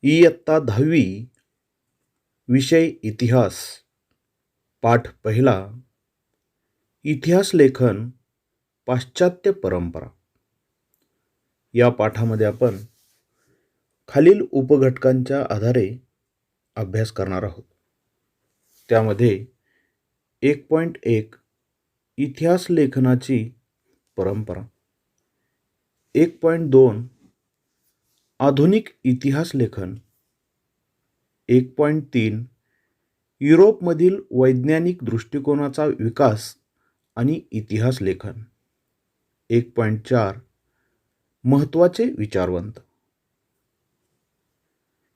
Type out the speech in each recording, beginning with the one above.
इयत्ता 10वी विषय इतिहास पाठ पहिला इतिहास लेखन पाश्चात्य परंपरा. या पाठामध्ये आपण खालील उपघटकांच्या आधारे अभ्यास करणार आहोत. त्यामध्ये 1.1 इतिहास लेखनाची परंपरा, 1.2 आधुनिक इतिहास लेखन, 1.3 युरोपमधील वैज्ञानिक दृष्टिकोनाचा विकास आणि इतिहास लेखन, 1.4 महत्त्वाचे विचारवंत.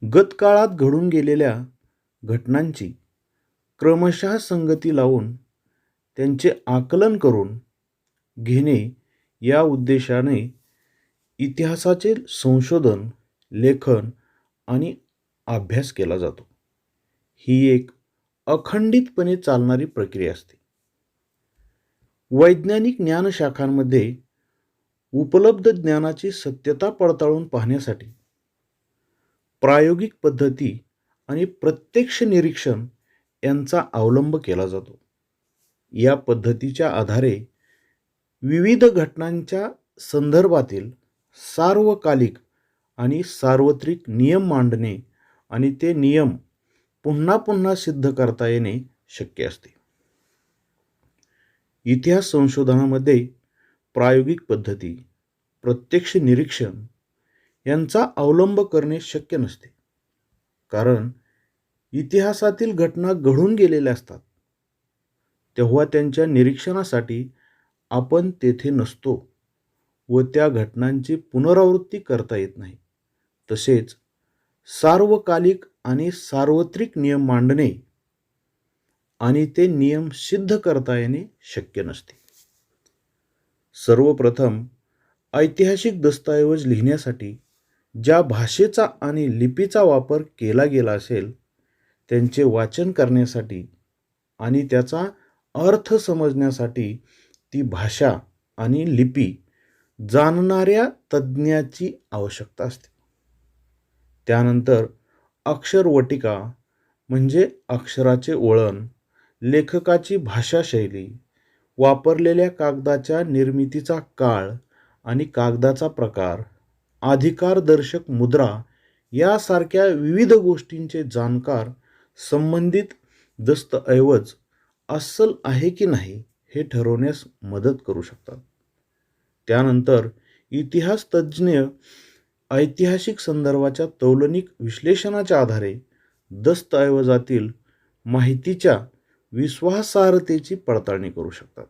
गतकाळात घडून गेलेल्या घटनांची क्रमशः संगती लावून त्यांचे आकलन करून घेणे या उद्देशाने इतिहासाचे संशोधन, लेखन आणि अभ्यास केला जातो. ही एक अखंडितपणे चालणारी प्रक्रिया असते. वैज्ञानिक ज्ञानशाखांमध्ये उपलब्ध ज्ञानाची सत्यता पडताळून पाहण्यासाठी प्रायोगिक पद्धती आणि प्रत्यक्ष निरीक्षण यांचा अवलंब केला जातो. या पद्धतीच्या आधारे विविध घटनांच्या संदर्भातील सार्वकालिक आणि सार्वत्रिक नियम मांडणे आणि ते नियम पुन्हा पुन्हा सिद्ध करता येणे शक्य असते. इतिहास संशोधनामध्ये प्रायोगिक पद्धती, प्रत्यक्ष निरीक्षण यांचा अवलंब करणे शक्य नसते, कारण इतिहासातील घटना घडून गेलेल्या असतात तेव्हा त्यांच्या निरीक्षणासाठी आपण तेथे नसतो व त्या घटनांची पुनरावृत्ती करता येत नाही. तसेच सार्वकालिक आणि सार्वत्रिक नियम मांडणे आणि ते नियम सिद्ध करता येणे शक्य नसते. सर्वप्रथम ऐतिहासिक दस्तऐवज लिहिण्यासाठी ज्या भाषेचा आणि लिपीचा वापर केला गेला असेल त्यांचे वाचन करण्यासाठी आणि त्याचा अर्थ समजण्यासाठी ती भाषा आणि लिपी जाणणाऱ्या तज्ज्ञाची आवश्यकता असते. त्यानंतर अक्षरवटिका म्हणजे अक्षराचे वळण, लेखकाची भाषाशैली, वापरलेल्या कागदाच्या निर्मितीचा काळ आणि कागदाचा प्रकार, अधिकारदर्शक मुद्रा यासारख्या विविध गोष्टींचे जाणकार संबंधित दस्तऐवज अस्सल आहे की नाही हे ठरवण्यास मदत करू शकतात. त्यानंतर इतिहास तज्ज्ञ ऐतिहासिक संदर्भाच्या तौलनिक विश्लेषणाच्या आधारे दस्तऐवजातील माहितीच्या विश्वासार्हतेची पडताळणी करू शकतात.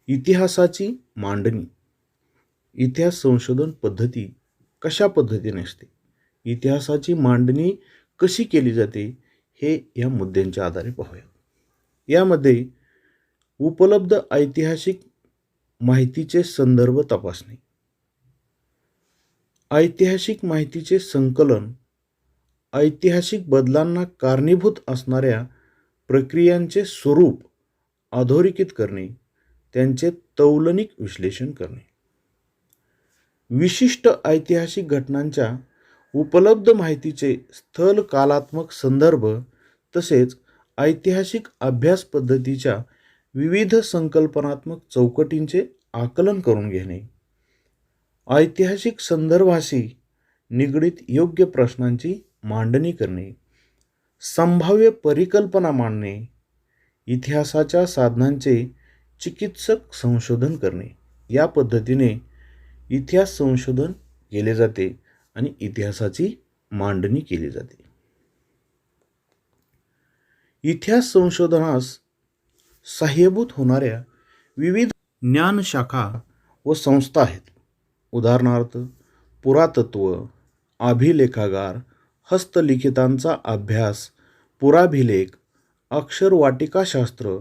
इतिहासाची मांडणी. इतिहास संशोधन पद्धती कशा पद्धतीने असते, इतिहासाची मांडणी कशी केली जाते हे या मुद्द्यांच्या आधारे पाहूया. यामध्ये उपलब्ध ऐतिहासिक माहितीचे संदर्भ तपासणे, ऐतिहासिक माहितीचे संकलन, ऐतिहासिक बदलांना कारणीभूत असणाऱ्या प्रक्रियांचे स्वरूप अधोरेखित करणे, त्यांचे तौलनिक विश्लेषण करणे, विशिष्ट ऐतिहासिक घटनांच्या उपलब्ध माहितीचे स्थल कालात्मक संदर्भ तसेच ऐतिहासिक अभ्यास पद्धतीच्या विविध संकल्पनात्मक चौकटींचे आकलन करून घेणे, ऐतिहासिक संदर्भाशी निगडित योग्य प्रश्नांची मांडणी करणे, संभाव्य परिकल्पना मांडणे, इतिहासाच्या साधनांचे चिकित्सक संशोधन करणे. या पद्धतीने इतिहास संशोधन केले जाते आणि इतिहासाची मांडणी केली जाते. इतिहास संशोधनास सहाय्यभूत होणाऱ्या विविध ज्ञानशाखा व संस्था आहेत. उदाहरणार्थ पुरातत्व, अभिलेखागार, हस्तलिखितांचा अभ्यास, पुराभिलेख, अक्षरवाटिकाशास्त्र,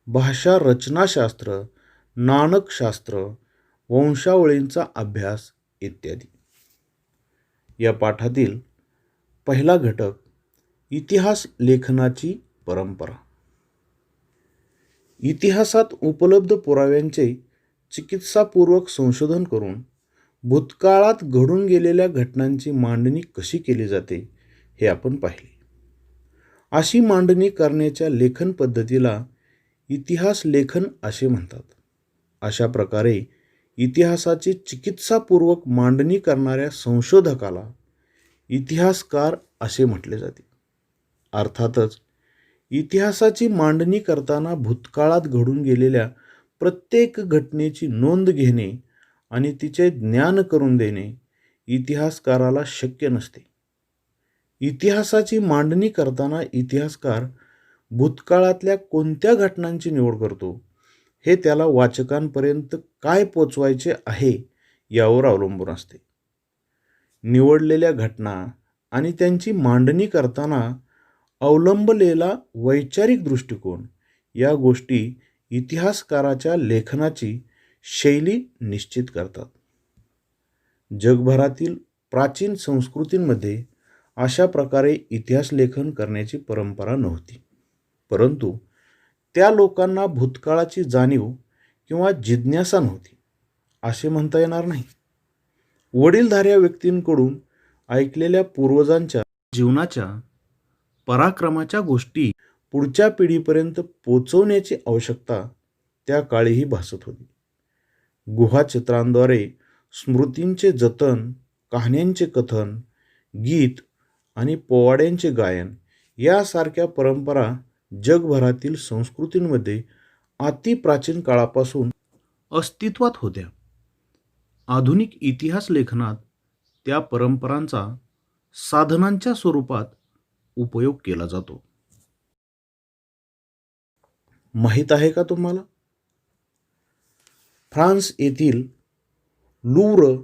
भाषा रचनाशास्त्र, नाणकशास्त्र, वंशावळींचा अभ्यास इत्यादी. या पाठातील पहिला घटक इतिहास लेखनाची परंपरा. इतिहासात उपलब्ध पुराव्यांचे चिकित्सापूर्वक संशोधन करून भूतकाळात घडून गेलेल्या घटनांची मांडणी कशी केली जाते हे आपण पाहिले. अशी मांडणी करण्याच्या लेखन पद्धतीला इतिहास लेखन असे म्हणतात. अशा प्रकारे इतिहासाची चिकित्सापूर्वक मांडणी करणाऱ्या संशोधकाला इतिहासकार असे म्हटले जाते. अर्थातच इतिहासाची मांडणी करताना भूतकाळात घडून गेलेल्या प्रत्येक घटनेची नोंद घेणे आणि तिचे ज्ञान करून देणे इतिहासकाराला शक्य नसते. इतिहासाची मांडणी करताना इतिहासकार भूतकाळातल्या कोणत्या घटनांची निवड करतो हे त्याला वाचकांपर्यंत काय पोचवायचे आहे यावर अवलंबून असते. निवडलेल्या घटना आणि त्यांची मांडणी करताना अवलंबलेला वैचारिक दृष्टिकोन या गोष्टी इतिहासकाराच्या लेखनाची शैली निश्चित करतात. जगभरातील प्राचीन संस्कृतींमध्ये अशा प्रकारे इतिहास लेखन करण्याची परंपरा नव्हती, परंतु त्या लोकांना भूतकाळाची जाणीव किंवा जिज्ञासा नव्हती असे म्हणता येणार नाही. वडीलधाऱ्या व्यक्तींकडून ऐकलेल्या पूर्वजांच्या जीवनाच्या पराक्रमाच्या गोष्टी पुढच्या पिढीपर्यंत पोचवण्याची आवश्यकता त्या काळीही भासत होती. गुहाचित्रांद्वारे स्मृतींचे जतन, कहाण्यांचे कथन, गीत आणि पोवाड्यांचे गायन यासारख्या परंपरा जगभरातील संस्कृतींमध्ये अतिप्राचीन काळापासून अस्तित्वात होत्या. आधुनिक इतिहास लेखनात त्या परंपरांचा साधनांच्या स्वरूपात उपयोग केला जातो. माहीत आहे का तुम्हाला? फ्रान्स येथील लूव्र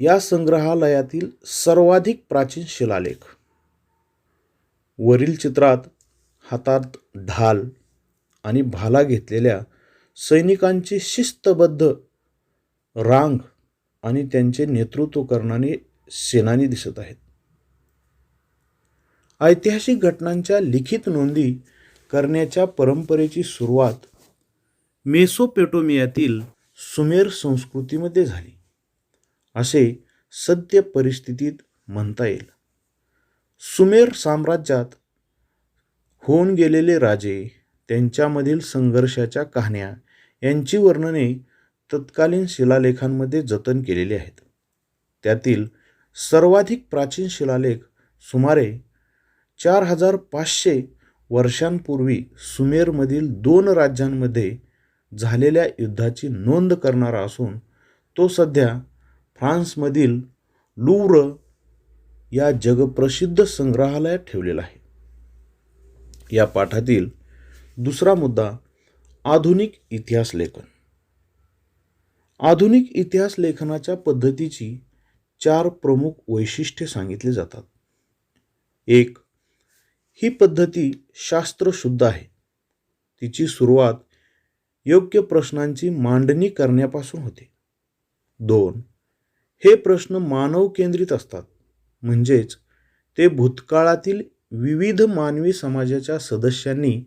या संग्रहालयातील सर्वाधिक प्राचीन शिलालेख. वरील चित्रात हातात ढाल आणि भाला घेतलेल्या सैनिकांची शिस्तबद्ध रांग आणि त्यांचे नेतृत्व करणारे सेनानी दिसत आहेत. ऐतिहासिक घटनांच्या लिखित नोंदी करण्याच्या परंपरेची सुरुवात मेसोपोटेमियातील सुमेर संस्कृतीमध्ये झाली असे सद्य परिस्थितीत म्हणता येईल. सुमेर साम्राज्यात होऊन गेलेले राजे, त्यांच्यामधील संघर्षाच्या कहाण्या यांची वर्णने तत्कालीन शिलालेखांमध्ये जतन केलेली आहेत. त्यातील सर्वाधिक प्राचीन शिलालेख सुमारे 4500 वर्षांपूर्वी सुमेरमधील 2 राज्यांमध्ये झालेल्या युद्धाची नोंद करणारा असून तो सध्या फ्रान्समधील लूव्र या जगप्रसिद्ध संग्रहालयात ठेवलेला आहे. या पाठातील दुसरा मुद्दा आधुनिक इतिहास लेखन. आधुनिक इतिहास लेखनाच्या पद्धतीची 4 प्रमुख वैशिष्ट्ये सांगितली जातात. 1. ही पद्धती शास्त्रशुद्ध आहे. तिची सुरुवात योग्य प्रश्नांची मांडणी करण्यापासून होते. 2. हे प्रश्न मानव केंद्रित असतात, म्हणजेच ते भूतकाळातील विविध मानवी समाजाच्या सदस्यांनी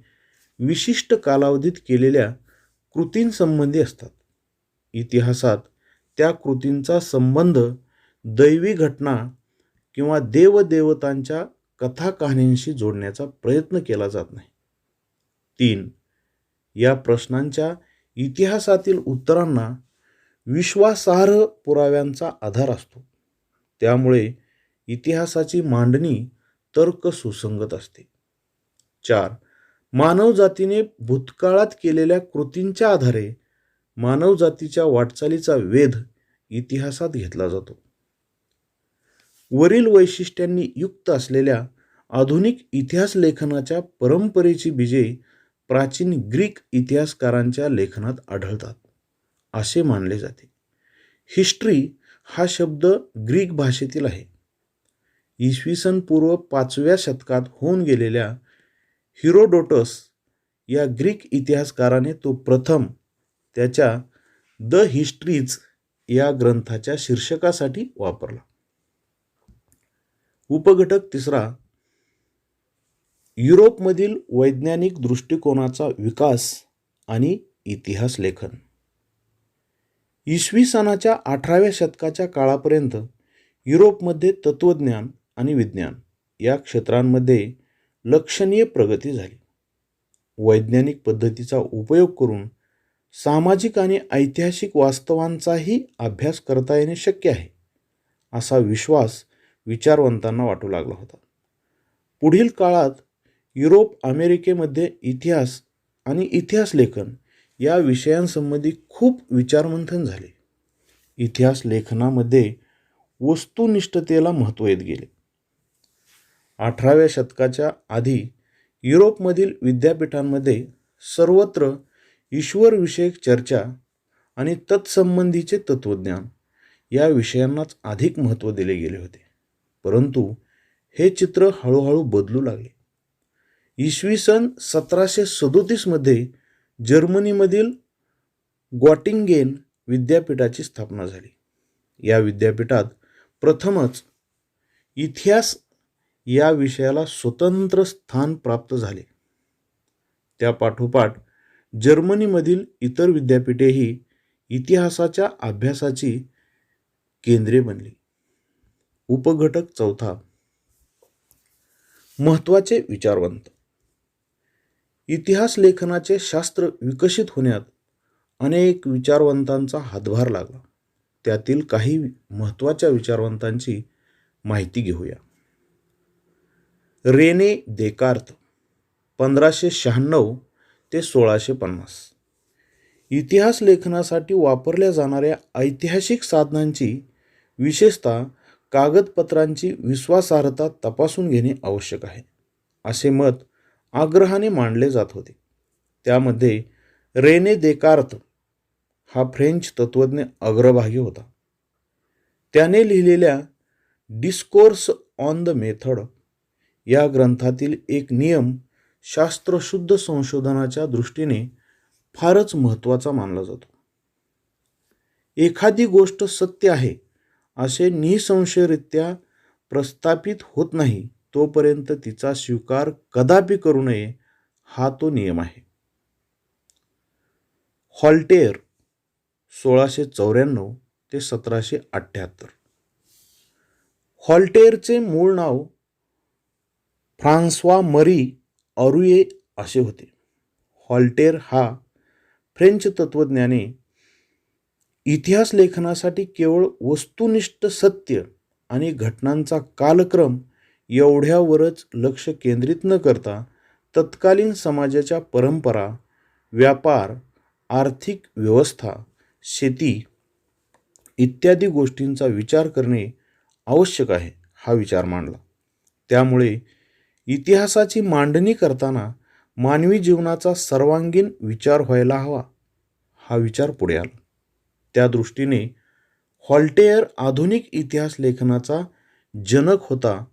विशिष्ट कालावधीत केलेल्या कृतींसंबंधी असतात. इतिहासात त्या कृतींचा संबंध दैवी घटना किंवा देवदेवतांच्या कथा कहाण्यांशी जोडण्याचा प्रयत्न केला जात नाही. 3. या प्रश्नांच्या इतिहासातील उत्तरांना विश्वासार्ह पुराव्यांचा आधार असतो. त्यामुळे इतिहासाची मांडणी तर्क सुसंगत असते. 4. मानवजातीने भूतकाळात केलेल्या कृतींच्या आधारे मानवजातीच्या वाटचालीचा वेध इतिहासात घेतला जातो. वरील वैशिष्ट्यांनी युक्त असलेल्या आधुनिक इतिहास लेखनाच्या परंपरेची बीजे प्राचीन ग्रीक इतिहासकारांच्या लेखनात आढळतात असे मानले जाते. हिस्ट्री हा शब्द ग्रीक भाषेतील आहे. इसवी सन पूर्व 5व्या शतकात होऊन गेलेल्या हिरोडोटस या ग्रीक इतिहासकाराने तो प्रथम त्याच्या द हिस्ट्रीज या ग्रंथाच्या शीर्षकासाठी वापरला. उपघटक 3. युरोपमधील वैज्ञानिक दृष्टिकोनाचा विकास आणि इतिहास लेखन. इसवी सनाच्या 18व्या शतकाच्या काळापर्यंत युरोपमध्ये तत्त्वज्ञान आणि विज्ञान या क्षेत्रांमध्ये लक्षणीय प्रगती झाली. वैज्ञानिक पद्धतीचा उपयोग करून सामाजिक आणि ऐतिहासिक वास्तवांचाही अभ्यास करता येणे शक्य आहे, असा विश्वास विचारवंतांना वाटू लागला होता. पुढील काळात युरोप अमेरिकेमध्ये इतिहास आणि इतिहासलेखन या विषयांसंबंधी खूप विचारमंथन झाले. इतिहास लेखनामध्ये वस्तुनिष्ठतेला महत्त्व येत गेले. 18व्या शतकाच्या आधी युरोपमधील विद्यापीठांमध्ये सर्वत्र ईश्वरविषयक चर्चा आणि तत्संबंधीचे तत्त्वज्ञान या विषयांनाच अधिक महत्त्व दिले गेले होते. परंतु हे चित्र हळूहळू बदलू लागले. इसवी सन 1737 मध्ये जर्मनीमधील गॉटिंगेन विद्यापीठाची स्थापना झाली. या विद्यापीठात प्रथमच इतिहास या विषयाला स्वतंत्र स्थान प्राप्त झाले. त्या पाठोपाठ जर्मनीमधील इतर विद्यापीठेही इतिहासाच्या अभ्यासाची केंद्रे बनली. उपघटक चौथा, महत्त्वाचे विचारवंत. इतिहास लेखनाचे शास्त्र विकसित होण्यात अनेक विचारवंतांचा हातभार लागला. त्यातील काही महत्त्वाच्या विचारवंतांची माहिती घेऊया. रेने देकार्त 1596 ते 1650. इतिहास लेखनासाठी वापरल्या जाणाऱ्या ऐतिहासिक साधनांची, विशेषतः कागदपत्रांची विश्वासार्हता तपासून घेणे आवश्यक आहे, असे मत आग्रहाने मांडले जात होते. त्यामध्ये रेने देकार्त हा फ्रेंच तत्त्वज्ञ अग्रभागी होता. त्याने लिहिलेल्या डिस्कोर्स ऑन द मेथड या ग्रंथातील एक नियम शास्त्रशुद्ध संशोधनाच्या दृष्टीने फारच महत्त्वाचा मानला जातो. एखादी गोष्ट सत्य आहे असे निसंशयरित्या प्रस्थापित होत नाही तोपर्यंत तिचा स्वीकार कदापि करू नये, हा तो नियम आहे. व्हॉल्टेअर 1694 ते 1778. व्हॉल्टेअरचे मूळ नाव फ्रान्सवा मरी ऑरुये असे होते. व्हॉल्टेअर हा फ्रेंच तत्त्वज्ञाने इतिहास लेखनासाठी केवळ वस्तुनिष्ठ सत्य आणि घटनांचा कालक्रम एवढ्यावरच लक्ष केंद्रित न करता तत्कालीन समाजाच्या परंपरा, व्यापार, आर्थिक व्यवस्था, शेती इत्यादी गोष्टींचा विचार करणे आवश्यक आहे, हा विचार मांडला. त्यामुळे इतिहासाची मांडणी करताना मानवी जीवनाचा सर्वांगीण विचार व्हायला हवा, हा विचार पुढे आला. त्या दृष्टीने व्हॉल्टेअर आधुनिक इतिहास लेखनाचा जनक होता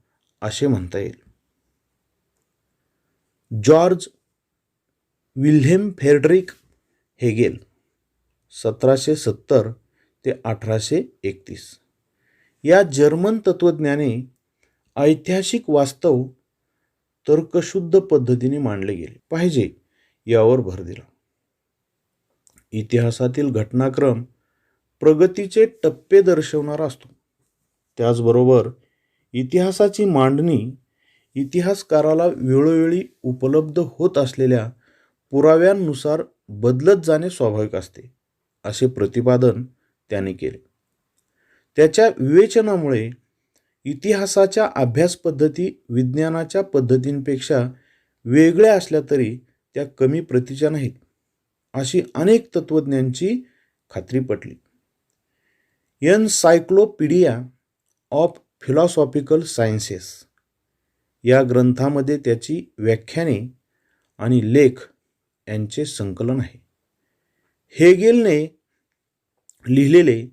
असे म्हणता येईल. जॉर्ज विल्हेम फ्रेडरिक हेगेल 1770 ते 1831 या जर्मन तत्त्वज्ञाने ऐतिहासिक वास्तव तर्कशुद्ध पद्धतीने मांडले गेले पाहिजे यावर भर दिला. इतिहासातील घटनाक्रम प्रगतीचे टप्पे दर्शवणारा असतो. त्याचबरोबर इतिहासाची मांडणी इतिहासकाराला वेळोवेळी उपलब्ध होत असलेल्या पुराव्यांनुसार बदलत जाणे स्वाभाविक असते, असे प्रतिपादन त्याने केले. त्याच्या विवेचनामुळे इतिहासाच्या अभ्यास पद्धती विज्ञानाच्या पद्धतींपेक्षा वेगळ्या असल्या तरी त्या कमी प्रतीच्या नाहीत, अशी अनेक तत्त्वज्ञांची खात्री पटली. एनसायक्लोपीडिया ऑफ फिलॉसॉफिकल सायन्सेस या ग्रंथामध्ये त्याची व्याख्याने आणि लेख यांचे संकलन आहे. हेगेलने लिहिलेले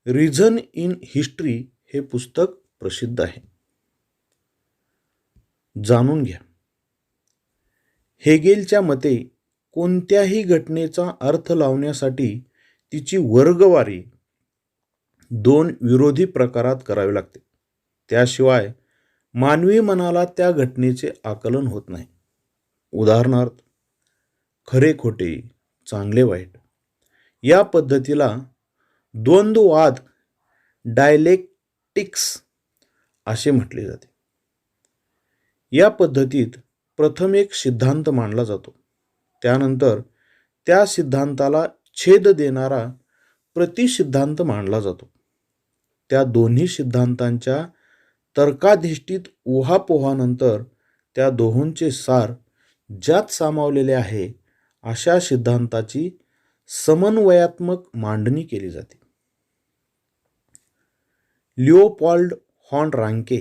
रिझन इन हिस्ट्री हे पुस्तक प्रसिद्ध आहे. जाणून घ्या. हेगेलच्या मते कोणत्याही घटनेचा अर्थ लावण्यासाठी तिची वर्गवारी दोन विरोधी प्रकारात करावी लागते. त्याशिवाय मानवी मनाला त्या घटनेचे आकलन होत नाही. उदाहरणार्थ, खरे खोटे, चांगले वाईट या पद्धतीला द्वंद्ववाद डायलेक्टिक्स असे म्हटले जाते. या पद्धतीत प्रथम एक सिद्धांत मांडला जातो. त्यानंतर त्या सिद्धांताला छेद देणारा प्रतिसिद्धांत मांडला जातो. त्या दोन्ही सिद्धांतांच्या तर्काधिष्ठित उहापोहानंतर त्या दोहोंचे सार ज्यात सामावलेले आहे अशा सिद्धांताची समन्वयात्मक मांडणी केली जाते. लिओपॉल्ड हॉन रांके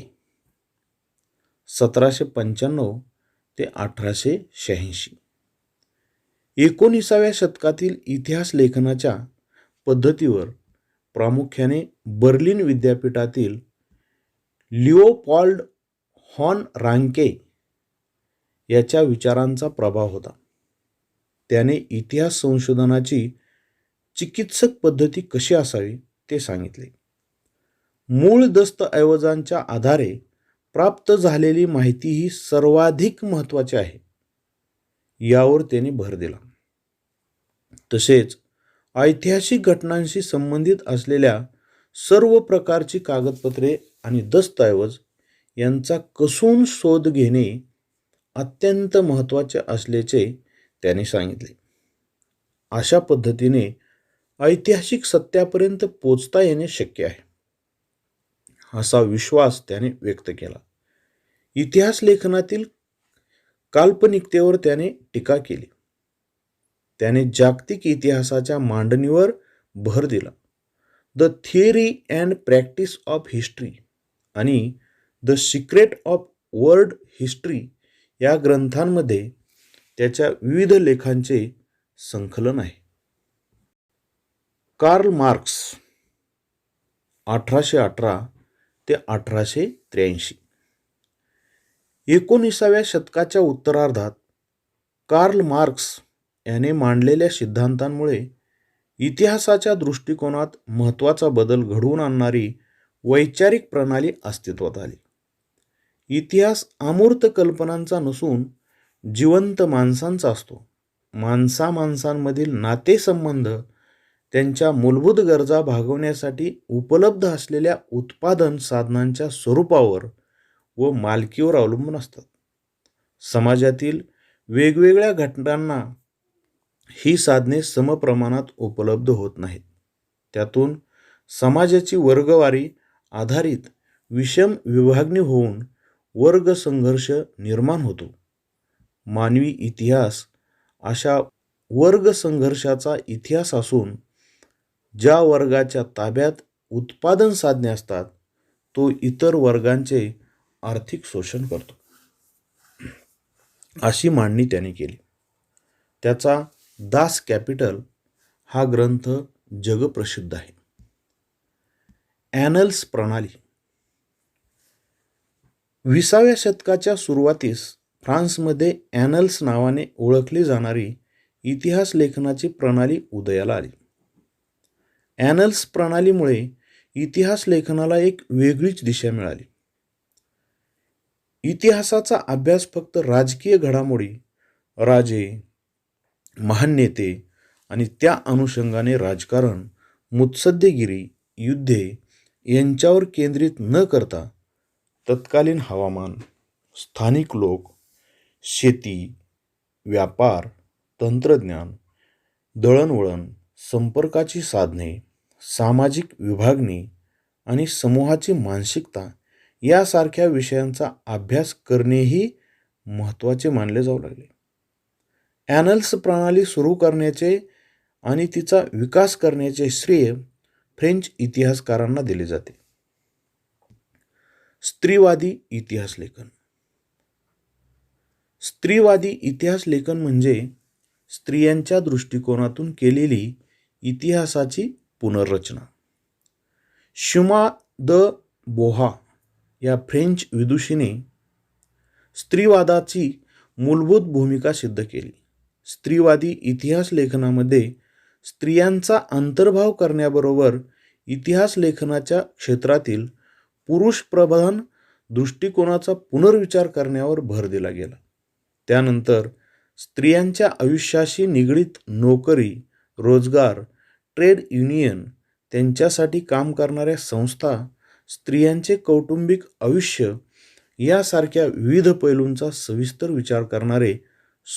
1795 ते 1886. 19व्या शतकातील इतिहास लेखनाच्या पद्धतीवर प्रामुख्याने बर्लिन विद्यापीठातील लिओपॉल्ड हॉन रांके याच्या विचारांचा प्रभाव होता. त्याने इतिहास संशोधनाची चिकित्सक पद्धती कशी असावी ते सांगितले. मूळ दस्तऐवजांच्या आधारे प्राप्त झालेली माहिती ही सर्वाधिक महत्त्वाची आहे यावर त्याने भर दिला. तसेच ऐतिहासिक घटनांशी संबंधित असलेल्या सर्व प्रकारची कागदपत्रे आणि दस्तऐवज यांचा कसून शोध घेणे अत्यंत महत्त्वाचे असल्याचे त्याने सांगितले. अशा पद्धतीने ऐतिहासिक सत्यापर्यंत पोचता येणे शक्य आहे असा विश्वास त्याने व्यक्त केला. इतिहास लेखनातील काल्पनिकतेवर त्याने टीका केली. त्याने जागतिक इतिहासाच्या मांडणीवर भर दिला. The theory and practice of history आणि the secret of world history या ग्रंथांमध्ये त्याच्या विविध लेखांचे संकलन आहे. कार्ल मार्क्स 1818 ते 1883. 19व्या शतकाच्या उत्तरार्धात कार्ल मार्क्स याने मांडलेल्या सिद्धांतांमुळे इतिहासाच्या दृष्टिकोनात महत्त्वाचा बदल घडवून आणणारी वैचारिक प्रणाली अस्तित्वात आली. इतिहास अमूर्त कल्पनांचा नसून जिवंत माणसांचा असतो. माणसांमधील नातेसंबंध, त्यांच्या मूलभूत गरजा भागवण्यासाठी उपलब्ध असलेल्या उत्पादन साधनांच्या स्वरूपावर व मालकीवर अवलंबून असतात. समाजातील वेगवेगळ्या घटकांना ही साधने समप्रमाणात उपलब्ध होत नाहीत. त्यातून समाजाची वर्गवारी आधारित विषम विभागणी होऊन वर्ग संघर्ष निर्माण होतो. मानवी इतिहास अशा वर्ग संघर्षाचा इतिहास असून ज्या वर्गाच्या ताब्यात उत्पादन साधने असतात तो इतर वर्गांचे आर्थिक शोषण करतो अशी मांडणी त्याने केली. त्याचा दास कॅपिटल हा ग्रंथ जगप्रसिद्ध आहे. ॲनल्स प्रणाली. 20व्या शतकाच्या सुरुवातीस फ्रान्समध्ये ॲनल्स नावाने ओळखली जाणारी इतिहास लेखनाची प्रणाली उदयाला आली. ॲनल्स प्रणालीमुळे इतिहास लेखनाला एक वेगळीच दिशा मिळाली. इतिहासाचा अभ्यास फक्त राजकीय घडामोडी, राजे, महान नेते आणि त्या अनुषंगाने राजकारण, मुत्सद्देगिरी, युद्धे यांच्यावर केंद्रित न करता तत्कालीन हवामान, स्थानिक लोक, शेती, व्यापार, तंत्रज्ञान, दळणवळण, संपर्काची साधने, सामाजिक विभागणी आणि समूहाची मानसिकता यासारख्या विषयांचा अभ्यास करणेही महत्त्वाचे मानले जाऊ लागले. ॲनल्स प्रणाली सुरू करण्याचे आणि तिचा विकास करण्याचे श्रेय फ्रेंच इतिहासकारांना दिले जाते. स्त्रीवादी इतिहास लेखन. स्त्रीवादी इतिहास लेखन म्हणजे स्त्रियांच्या दृष्टिकोनातून केलेली इतिहासाची पुनर्रचना. शुमा द बोहा या फ्रेंच विदुषीने स्त्रीवादाची मूलभूत भूमिका सिद्ध केली. स्त्रीवादी इतिहास लेखनामध्ये स्त्रियांचा अंतर्भाव करण्याबरोबर इतिहास लेखनाच्या क्षेत्रातील पुरुषप्रधान दृष्टिकोनाचा पुनर्विचार करण्यावर भर दिला गेला. त्यानंतर स्त्रियांच्या आयुष्याशी निगडीत नोकरी, रोजगार, ट्रेड युनियन, त्यांच्यासाठी काम करणाऱ्या संस्था, स्त्रियांचे कौटुंबिक आयुष्य यासारख्या विविध पैलूंचा सविस्तर विचार करणारे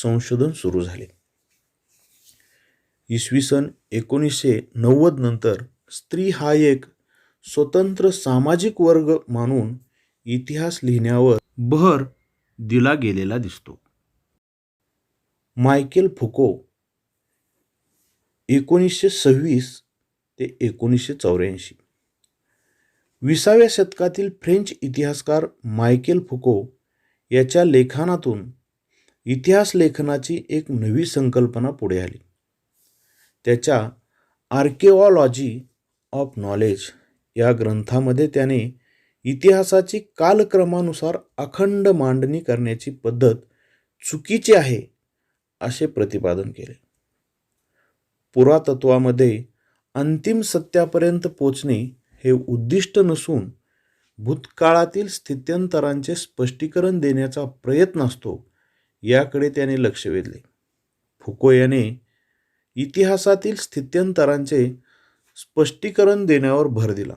संशोधन सुरू झाले. इसवी सन 1990 नंतर स्त्री हा एक स्वतंत्र सामाजिक वर्ग मानून इतिहास लिहिण्यावर भर दिला गेलेला दिसतो. मायकेल फुको 1926 ते 1984. 20व्या शतकातील फ्रेंच इतिहासकार मायकेल फुको याच्या लेखनातून इतिहास लेखनाची एक नवी संकल्पना पुढे आली. त्याच्या आर्किओलॉजी ऑफ नॉलेज या ग्रंथामध्ये त्याने इतिहासाची कालक्रमानुसार अखंड मांडणी करण्याची पद्धत चुकीची आहे असे प्रतिपादन केले. पुरातत्वामध्ये अंतिम सत्यापर्यंत पोचणे हे उद्दिष्ट नसून भूतकाळातील स्थित्यंतरांचे स्पष्टीकरण देण्याचा प्रयत्न असतो याकडे त्याने लक्ष वेधले. फुको याने इतिहासातील स्थित्यंतरांचे स्पष्टीकरण देण्यावर भर दिला.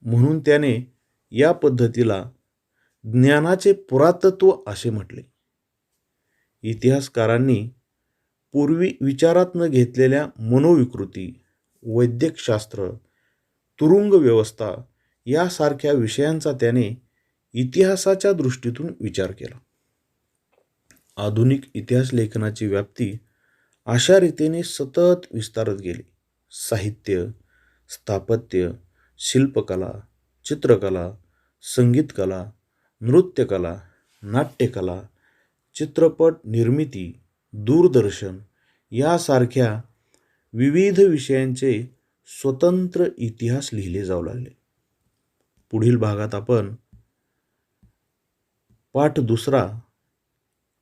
म्हणून त्याने या पद्धतीला ज्ञानाचे पुरातत्व असे म्हटले. इतिहासकारांनी पूर्वी विचारात न घेतलेल्या मनोविकृती, वैद्यकशास्त्र, तुरुंग व्यवस्था यासारख्या विषयांचा त्याने इतिहासाच्या दृष्टीतून विचार केला. आधुनिक इतिहास लेखनाची व्याप्ती अशा रीतीने सतत विस्तारत गेली. साहित्य, स्थापत्य, शिल्पकला, चित्रकला, संगीतकला, नृत्यकला, नाट्यकला, चित्रपट निर्मिती, दूरदर्शन यासारख्या विविध विषयांचे स्वतंत्र इतिहास लिहिले जाऊ लागले. पुढील भागात आपण पाठ 2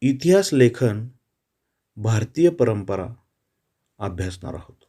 इतिहास लेखन भारतीय परंपरा अभ्यासणार आहोत.